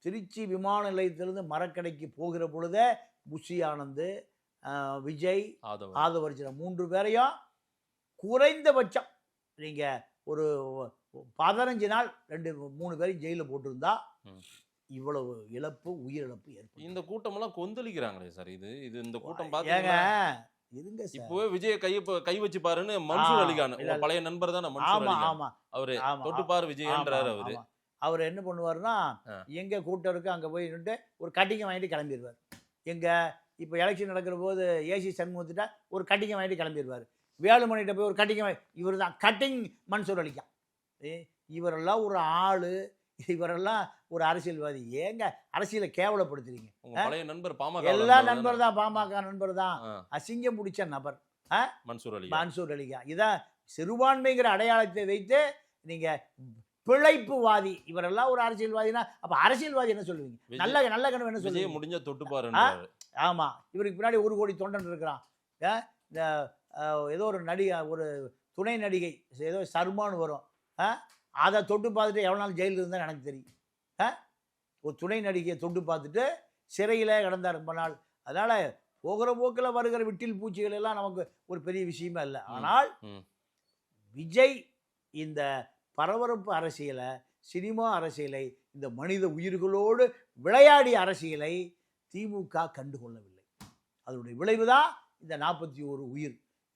திருச்சி விமான நிலையத்திலிருந்து மரக்கடைக்கு போகிற பொழுதே புஷி ஆனந்த், விஜய், ஆதவர்ஜுனா 3 பேரையும் குறைந்தபட்சம் நீங்கள் ஒரு 15 நாள் 2-3 பேரையும் ஜெயிலில் போட்டிருந்தா இவ்வளவு இழப்பு, உயிரிழப்பு ஏற்படும். இந்த கூட்டமெல்லாம் கொந்தளிக்கிறாங்களே சார். இது இந்த கூட்டம் ஏங்க பார்த்தீங்கன்னா இருங்க சார். இப்போவே விஜய் கை வச்சு பாருன்னு மன்சூர் அலிகான் பழைய நண்பர் தானே மன்சூர் அலிகான். அவரு தொட்டு பாரு விஜயன்றாரு. அவர் என்ன பண்ணுவாருன்னா எங்க கூட்டம் இருக்கு அங்க போய் நின்று ஒரு கட்டிங்க வாங்கிட்டு கிளம்பிடுவார். எங்க இப்போ எலெக்ஷன் நடக்கிற போது ஏசி சண்முகத்திட்ட ஒரு கட்டிங்க வாங்கிட்டு கிளம்பிடுவார். வேலுமணிகிட்ட போய் ஒரு கட்டிங்க இவர் தான் கட்டிங் மன்சூர் அலிகான். இவரெல்லாம் ஒரு ஆளு, இவரெல்லாம் ஒரு அரசியல்வாதி. ஏங்க அரசியலை கேவலப்படுத்துறீங்க? பழைய நண்பர் பாமக எல்லா நண்பர் தான், பாமக நண்பர் தான். அசிங்கம் பிடிச்ச நபர் மன்சூர் அலிகான். இதான் சிறுபான்மைங்கிற அடையாளத்தை வைத்து நீங்க பிழைப்புவாதி, இவரெல்லாம் ஒரு அரசியல்வாதினா அப்ப அரசியல்வாதி என்ன சொல்லுவீங்க? நல்ல கனவு என்ன சொல்லுவீங்க? முடிஞ்ச தொட்டு பாரு. ஆமா, இவருக்கு பின்னாடி 1 கோடி தொண்டன் இருக்கிறான். இந்த ஏதோ ஒரு நடிகை, ஒரு துணை நடிகை ஏதோ சர்மான்னு வரும், அதை தொட்டு பார்த்துட்டு எவ்வளோ நாள் ஜெயிலில் இருந்தால் எனக்கு தெரியும். ஒரு துணை நடிகையை தொட்டு பார்த்துட்டு சிறையில் கிடந்தார் ரொம்ப நாள். அதனால் போகிற போக்கில் வருகிற விட்டில் பூச்சிகள் எல்லாம் நமக்கு ஒரு பெரிய விஷயமே இல்லை. ஆனால் விஜய் இந்த பரபரப்பு அரசியலை, சினிமா அரசியலை, இந்த மனித உயிர்களோடு விளையாடிய அரசியலை திமுக கண்டுகொள்ளவில்லை. அதனுடைய விளைவு தான் இந்த 41 உயிர்.